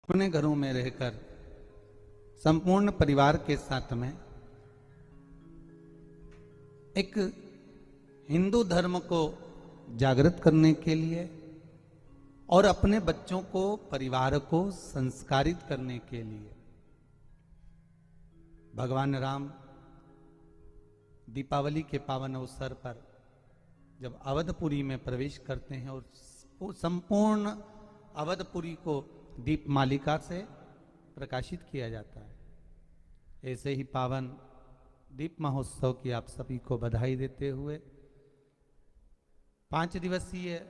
अपने घरों में रहकर संपूर्ण परिवार के साथ में एक हिंदू धर्म को जागृत करने के लिए और अपने बच्चों को, परिवार को संस्कारित करने के लिए भगवान राम दीपावली के पावन अवसर पर जब अवधपुरी में प्रवेश करते हैं और संपूर्ण अवधपुरी को दीप मालिका से प्रकाशित किया जाता है। ऐसे ही पावन दीप महोत्सव की आप सभी को बधाई देते हुए 5 दिवसीय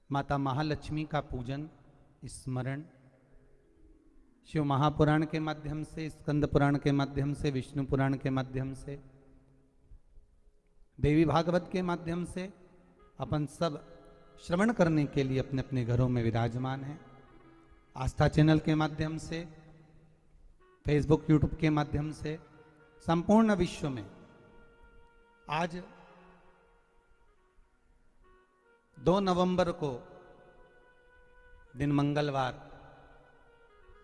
माता महालक्ष्मी का पूजन, स्मरण शिव महापुराण के माध्यम से, स्कंद पुराण के माध्यम से, विष्णु पुराण के माध्यम से, देवी भागवत के माध्यम से अपन सब श्रवण करने के लिए अपने अपने घरों में विराजमान हैं। आस्था चैनल के माध्यम से, फेसबुक, यूट्यूब के माध्यम से संपूर्ण विश्व में आज 2 नवंबर को दिन मंगलवार,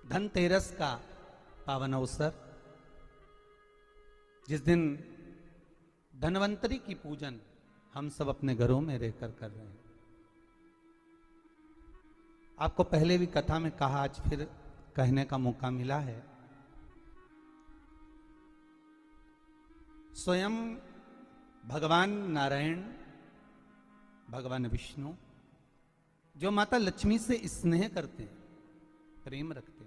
धनतेरस का पावन अवसर, जिस दिन धनवंतरी की पूजन हम सब अपने घरों में रहकर कर रहे हैं। आपको पहले भी कथा में कहा, आज फिर कहने का मौका मिला है। स्वयं भगवान नारायण, भगवान विष्णु जो माता लक्ष्मी से स्नेह करते हैं, प्रेम रखते हैं,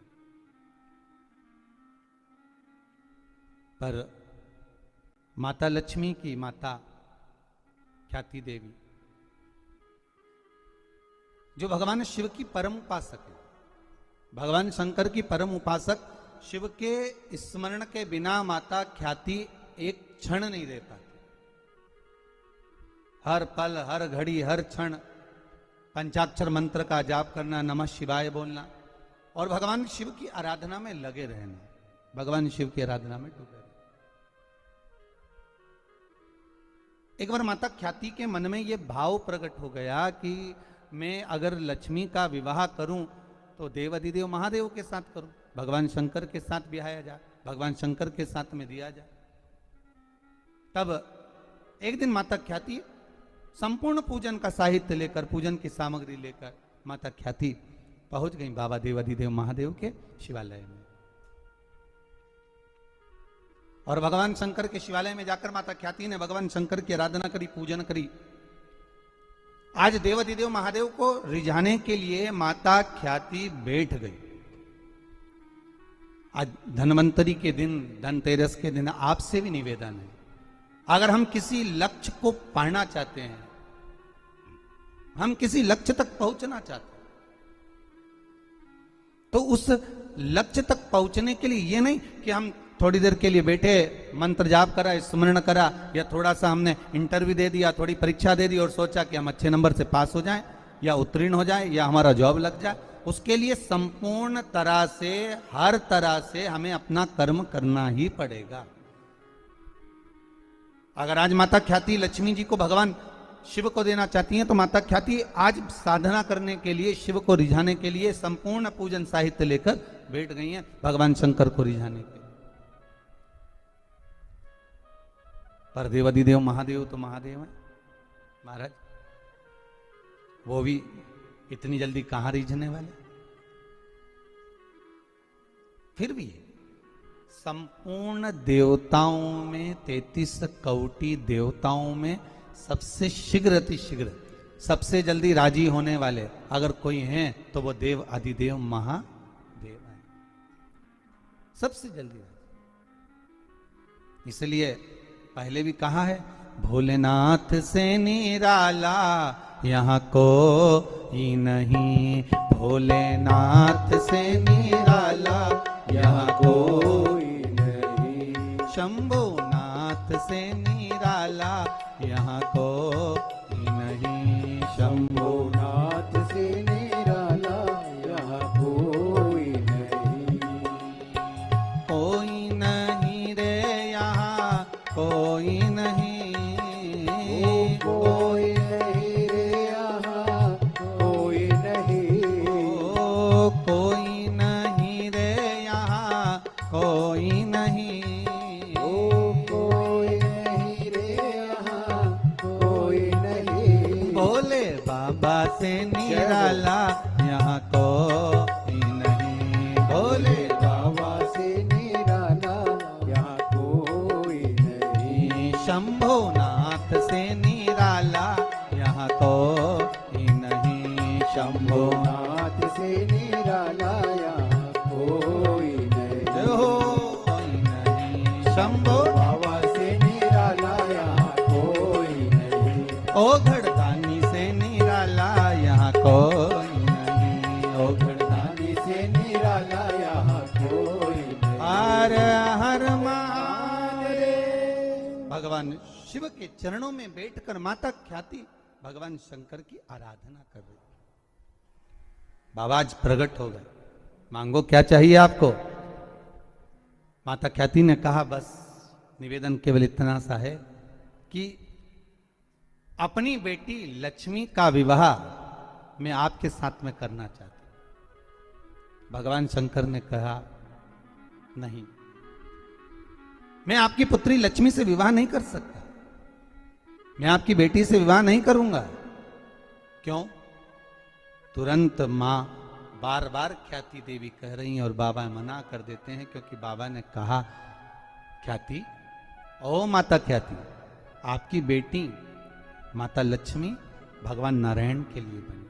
पर माता लक्ष्मी की माता ख्याति देवी जो भगवान शिव की परम उपासक है, भगवान शंकर की परम उपासक, शिव के स्मरण के बिना माता ख्याति एक क्षण नहीं रह पाती। हर पल, हर घड़ी, हर क्षण पंचाक्षर मंत्र का जाप करना, नमः शिवाय बोलना और भगवान शिव की आराधना में लगे रहना, भगवान शिव की आराधना में डूबे रहना। एक बार माता ख्याति के मन में यह भाव प्रकट हो गया कि मैं अगर लक्ष्मी का विवाह करूं तो देव अधिदेव महादेव के साथ करूं, भगवान शंकर के साथ ब्याया जाए, भगवान शंकर के साथ में दिया जाए। तब एक दिन माता ख्याति संपूर्ण पूजन का साहित्य लेकर, पूजन की सामग्री लेकर माता ख्याति पहुंच गई बाबा देव अधिदेव महादेव के शिवालय में। और भगवान शंकर के शिवालय में जाकर माता ख्याति ने भगवान शंकर की आराधना करी, पूजन करी। आज देवाधिदेव महादेव को रिझाने के लिए माता ख्याति बैठ गई। आज धनवंतरी के दिन, धनतेरस के दिन आपसे भी निवेदन है, अगर हम किसी लक्ष्य को पाना चाहते हैं, हम किसी लक्ष्य तक पहुंचना चाहते हैं, तो उस लक्ष्य तक पहुंचने के लिए ये नहीं कि हम थोड़ी देर के लिए बैठे, मंत्र जाप करा, स्मरण करा, या थोड़ा सा हमने इंटरव्यू दे दिया, थोड़ी परीक्षा दे दी और सोचा कि हम अच्छे नंबर से पास हो जाएं या उत्तीर्ण हो जाएं या हमारा जॉब लग जाए। उसके लिए संपूर्ण तरह से, हर तरह से हमें अपना कर्म करना ही पड़ेगा। अगर आज माता ख्याति लक्ष्मी जी को भगवान शिव को देना चाहती हैं तो माता ख्याति आज साधना करने के लिए, शिव को रिझाने के लिए संपूर्ण पूजन साहित्य लेकर बैठ गई हैं भगवान शंकर को रिझाने के। पर देवाधिदेव महादेव तो महादेव है महाराज, वो भी इतनी जल्दी कहां रिझने वाले। फिर भी संपूर्ण देवताओं में, 33 कोटि देवताओं में सबसे शीघ्र, अति शीघ्र, सबसे जल्दी राजी होने वाले अगर कोई हैं तो वो देव अधिदेव महादेव है, सबसे जल्दी। इसलिए पहले भी कहा है, भोलेनाथ से निराला यहाँ कोई नहीं, भोलेनाथ से निराला यहाँ कोई नहीं, शंभुनाथ से निराला यहाँ कोई नहीं, शंभुनाथ से निराला यहाँ कोई नहीं, कोई नहीं रे यहाँ कोई नहीं, कोई नहीं रे यहाँ कोई नहीं, यहाँ कोई नहीं। बोले बाबा से निराला यहाँ कोई नहीं। शंभुनाथ से निराला यहाँ कोई नहीं। शंभुनाथ से निराला यहाँ कोई नहीं। कोई नहीं। शंभु बाबा से निराला यहाँ कोई नहीं। ओघड़दानी से निराला यहाँ कोई नहीं। ओघड़दानी से निराला यहाँ कोई नहीं। हर हर महादेव। भगवान शिव के चरणों में बैठकर माता ख्याति भगवान शंकर की आराधना कर रही। बाबा आज प्रकट हो गए, मांगो क्या चाहिए आपको। माता ख्याति ने कहा बस निवेदन केवल इतना सा है कि अपनी बेटी लक्ष्मी का विवाह मैं आपके साथ में करना चाहती हूं। भगवान शंकर ने कहा नहीं, मैं आपकी पुत्री लक्ष्मी से विवाह नहीं कर सकता, मैं आपकी बेटी से विवाह नहीं करूंगा। क्यों? तुरंत मां बार बार ख्याति देवी कह रही हैं और बाबा मना कर देते हैं, क्योंकि बाबा ने कहा ख्याति, ओ माता ख्याति, आपकी बेटी माता लक्ष्मी भगवान नारायण के लिए बनी।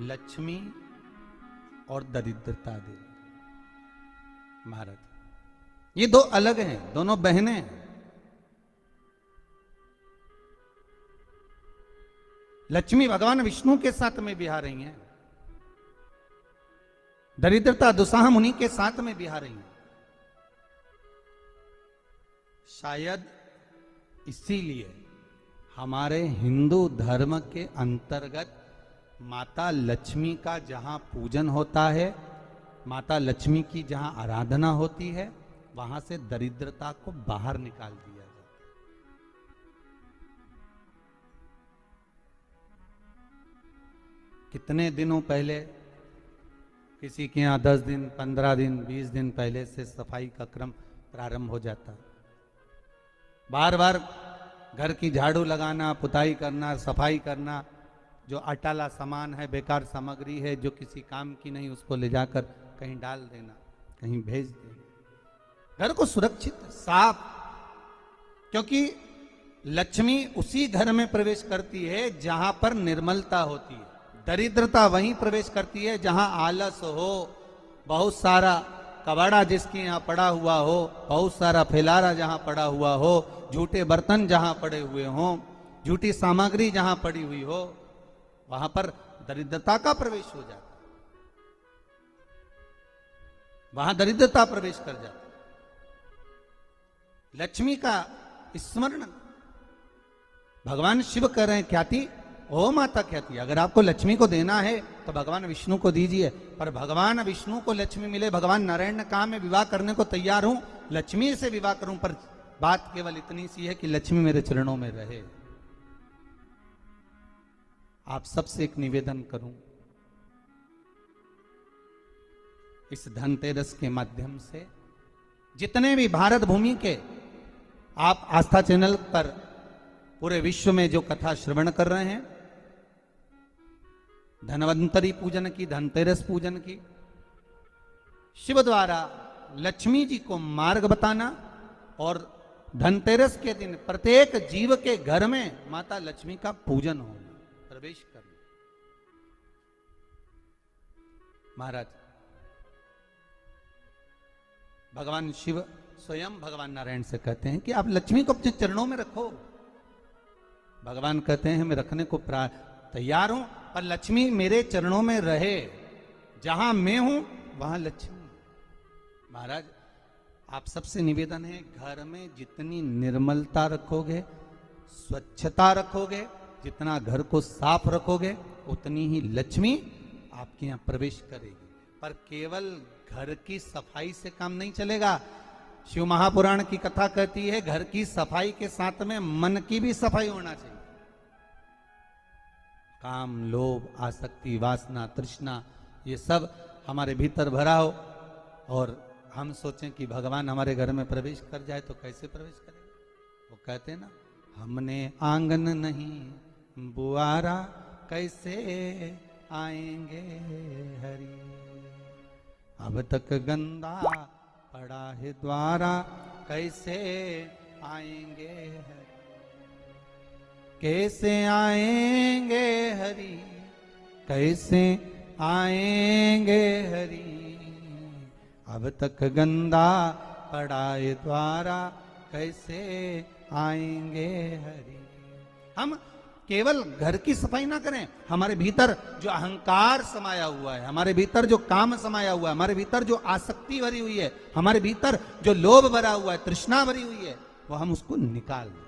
लक्ष्मी और दरिद्रता देवी महाराज, ये दो अलग हैं, दोनों बहनें हैं। लक्ष्मी भगवान विष्णु के साथ में बिहार रही हैं, दरिद्रता दुसाह मुनि के साथ में बिहार रही हैं। शायद इसीलिए हमारे हिंदू धर्म के अंतर्गत माता लक्ष्मी का जहां पूजन होता है, माता लक्ष्मी की जहां आराधना होती है, वहां से दरिद्रता को बाहर निकाल दिया जाता है। कितने दिनों पहले किसी के यहाँ 10 दिन, 15 दिन, 20 दिन पहले से सफाई का क्रम प्रारंभ हो जाता है। बार बार घर की झाड़ू लगाना, पुताई करना, सफाई करना, जो अटाला सामान है, बेकार सामग्री है, जो किसी काम की नहीं, उसको ले जाकर कहीं डाल देना, कहीं भेज देना। घर को सुरक्षित साफ, क्योंकि लक्ष्मी उसी घर में प्रवेश करती है जहां पर निर्मलता होती है। दरिद्रता वहीं प्रवेश करती है जहां आलस हो, बहुत सारा कबाड़ा जिसके यहाँ पड़ा हुआ हो, बहुत सारा फैलारा जहां पड़ा हुआ हो, झूठे बर्तन जहां पड़े हुए हों, झूठी सामग्री जहां पड़ी हुई हो, वहां पर दरिद्रता का प्रवेश हो जाता है, वहां दरिद्रता प्रवेश कर जाती है। लक्ष्मी का स्मरण भगवान शिव कह रहे हैं, ख्याति, ओ माता ख्याति, अगर आपको लक्ष्मी को देना है तो भगवान विष्णु को दीजिए। पर भगवान विष्णु को लक्ष्मी मिले, भगवान नारायण ने कहा मैं विवाह करने को तैयार हूं, लक्ष्मी से विवाह करूं, पर बात केवल इतनी सी है कि लक्ष्मी मेरे चरणों में रहे। आप सबसे एक निवेदन करूं, इस धनतेरस के माध्यम से जितने भी भारत भूमि के आप आस्था चैनल पर पूरे विश्व में जो कथा श्रवण कर रहे हैं, धनवंतरी पूजन की, धनतेरस पूजन की, शिव द्वारा लक्ष्मी जी को मार्ग बताना और धनतेरस के दिन प्रत्येक जीव के घर में माता लक्ष्मी का पूजन होना, प्रवेश करना। महाराज, भगवान शिव स्वयं भगवान नारायण से कहते हैं कि आप लक्ष्मी को अपने चरणों में रखो। भगवान कहते हैं मैं रखने को तैयार हूं, पर लक्ष्मी मेरे चरणों में रहे, जहां मैं हूं वहां लक्ष्मी। महाराज, आप सबसे निवेदन है, घर में जितनी निर्मलता रखोगे, स्वच्छता रखोगे, जितना घर को साफ रखोगे, उतनी ही लक्ष्मी आपके यहां प्रवेश करेगी। पर केवल घर की सफाई से काम नहीं चलेगा। शिव महापुराण की कथा कहती है घर की सफाई के साथ में मन की भी सफाई होना चाहिए। काम, लोभ, आसक्ति, वासना, तृष्णा, ये सब हमारे भीतर भरा हो और हम सोचें कि भगवान हमारे घर में प्रवेश कर जाए तो कैसे प्रवेश करेगा। वो कहते हैं ना, हमने आंगन नहीं बुआरा, कैसे आएंगे हरि। अब तक गंदा पड़ा है द्वारा, कैसे आएंगे हरि। कैसे आएंगे हरि, कैसे आएंगे हरि। अब तक गंदा पड़ा है द्वारा, कैसे आएंगे हरि। हम केवल घर की सफाई ना करें, हमारे भीतर जो अहंकार समाया हुआ है, हमारे भीतर जो काम समाया हुआ है, हमारे भीतर जो आसक्ति भरी हुई है, हमारे भीतर जो लोभ भरा हुआ है, तृष्णा भरी हुई है, वो हम उसको निकाल दें।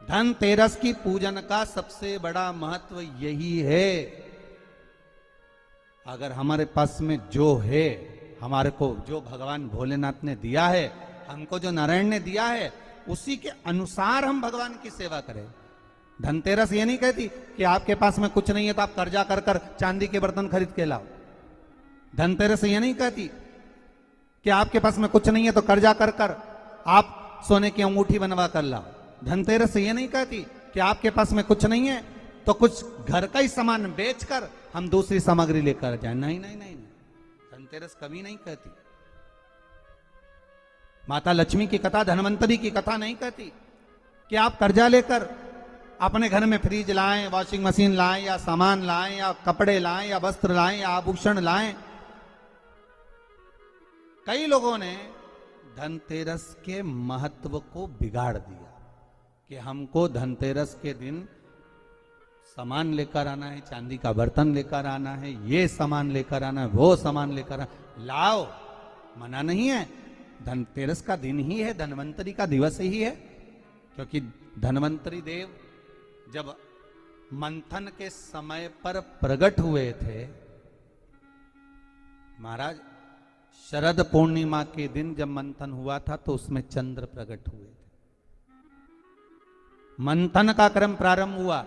धनतेरस की पूजन का सबसे बड़ा महत्व यही है। अगर हमारे पास में जो है, हमारे को जो भगवान भोलेनाथ ने दिया है, हमको जो नारायण ने दिया है, उसी के अनुसार हम भगवान की सेवा करें। धनतेरस ये नहीं कहती कि आपके पास में कुछ नहीं है तो आप कर्जा कर कर चांदी के बर्तन खरीद के लाओ। धनतेरस ये नहीं कहती कि आपके पास में कुछ नहीं है तो कर्जा कर कर आप सोने की अंगूठी बनवा कर लाओ। धनतेरस ये नहीं कहती कि आपके पास में कुछ नहीं है तो कुछ घर का ही सामान बेचकर हम दूसरी सामग्री लेकर जाए। नहीं नहीं नहीं, धनतेरस कभी नहीं कहती। माता लक्ष्मी की कथा, धनवंतरी की कथा नहीं कहती कि आप कर्जा लेकर अपने घर में फ्रिज लाएं, वॉशिंग मशीन लाएं, या सामान लाएं, या कपड़े लाएं, या वस्त्र लाएं, या आभूषण लाएं। कई लोगों ने धनतेरस के महत्व को बिगाड़ दिया कि हमको धनतेरस के दिन सामान लेकर आना है, चांदी का बर्तन लेकर आना है, ये सामान लेकर आना है, वो सामान लेकर आना। लाओ, मना नहीं है। धनतेरस का दिन ही है, धनवंतरी का दिवस ही है। क्योंकि धनवंतरी देव जब मंथन के समय पर प्रकट हुए थे, महाराज शरद पूर्णिमा के दिन जब मंथन हुआ था तो उसमें चंद्र प्रकट हुए थे। मंथन का क्रम प्रारंभ हुआ।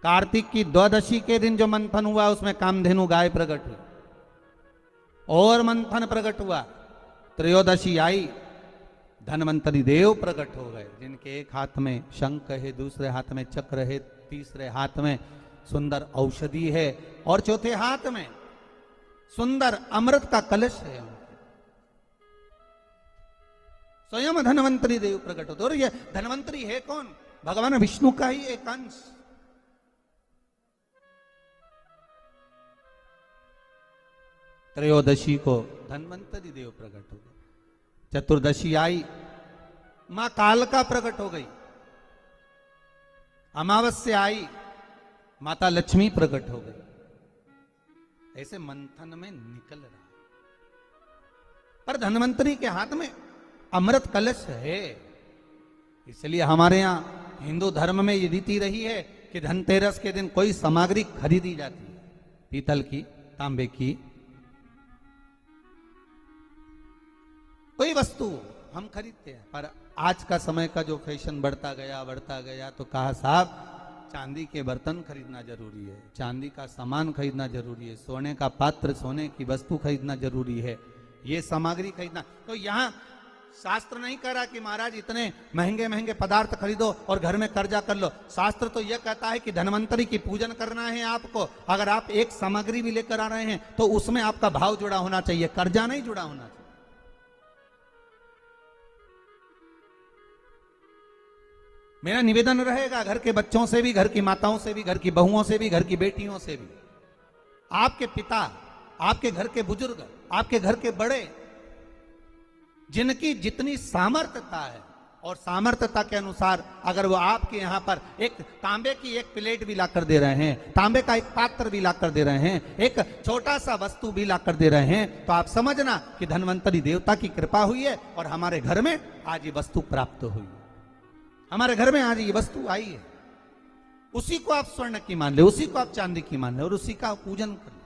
कार्तिक की द्वादशी के दिन जो मंथन हुआ उसमें कामधेनु गाय प्रकट हुई और मंथन प्रकट हुआ। त्रयोदशी आई, धनवंतरी देव प्रकट हो गए, जिनके एक हाथ में शंख है, दूसरे हाथ में चक्र है, तीसरे हाथ में सुंदर औषधि है और चौथे हाथ में सुंदर अमृत का कलश है। स्वयं धनवंतरी देव प्रकट होते। और ये धनवंतरी है कौन? भगवान विष्णु का ही एक अंश। त्रयोदशी को धनवंतरी देव प्रकट हो गए। चतुर्दशी आई, मां कालका प्रकट हो गई। अमावस्या आई, माता लक्ष्मी प्रकट हो गई। ऐसे मंथन में निकल रहा। पर धनवंतरी के हाथ में अमृत कलश है। इसलिए हमारे यहां हिंदू धर्म में ये रीति रही है कि धनतेरस के दिन कोई सामग्री खरीदी जाती है, पीतल की, तांबे की, कोई वस्तु हम खरीदते हैं। पर आज का समय का जो फैशन बढ़ता गया तो कहा साहब चांदी के बर्तन खरीदना जरूरी है, चांदी का सामान खरीदना जरूरी है, सोने का पात्र, सोने की वस्तु खरीदना जरूरी है, ये सामग्री खरीदना। तो यहाँ शास्त्र नहीं कह रहा कि महाराज इतने महंगे महंगे पदार्थ खरीदो और घर में कर्जा कर लो। शास्त्र तो यह कहता है कि धनवंतरी की पूजन करना है आपको। अगर आप एक सामग्री भी लेकर आ रहे हैं तो उसमें आपका भाव जुड़ा होना चाहिए, कर्जा नहीं जुड़ा होना चाहिए। मेरा निवेदन रहेगा घर के बच्चों से भी, घर की माताओं से भी, घर की बहुओं से भी, घर की बेटियों से भी, आपके पिता, आपके घर के बुजुर्ग, आपके घर के बड़े, जिनकी जितनी सामर्थ्यता है और सामर्थ्यता के अनुसार अगर वो आपके यहां पर एक तांबे की एक प्लेट भी लाकर दे रहे हैं, तांबे का एक पात्र भी लाकर दे रहे हैं, एक छोटा सा वस्तु भी लाकर दे रहे हैं, तो आप समझना कि धनवंतरी देवता की कृपा हुई है और हमारे घर में आज ये वस्तु प्राप्त हुई है। हमारे घर में आज ये वस्तु आई है। उसी को आप स्वर्ण की मान ले, उसी को आप चांदी की मान ले और उसी का पूजन कर ले।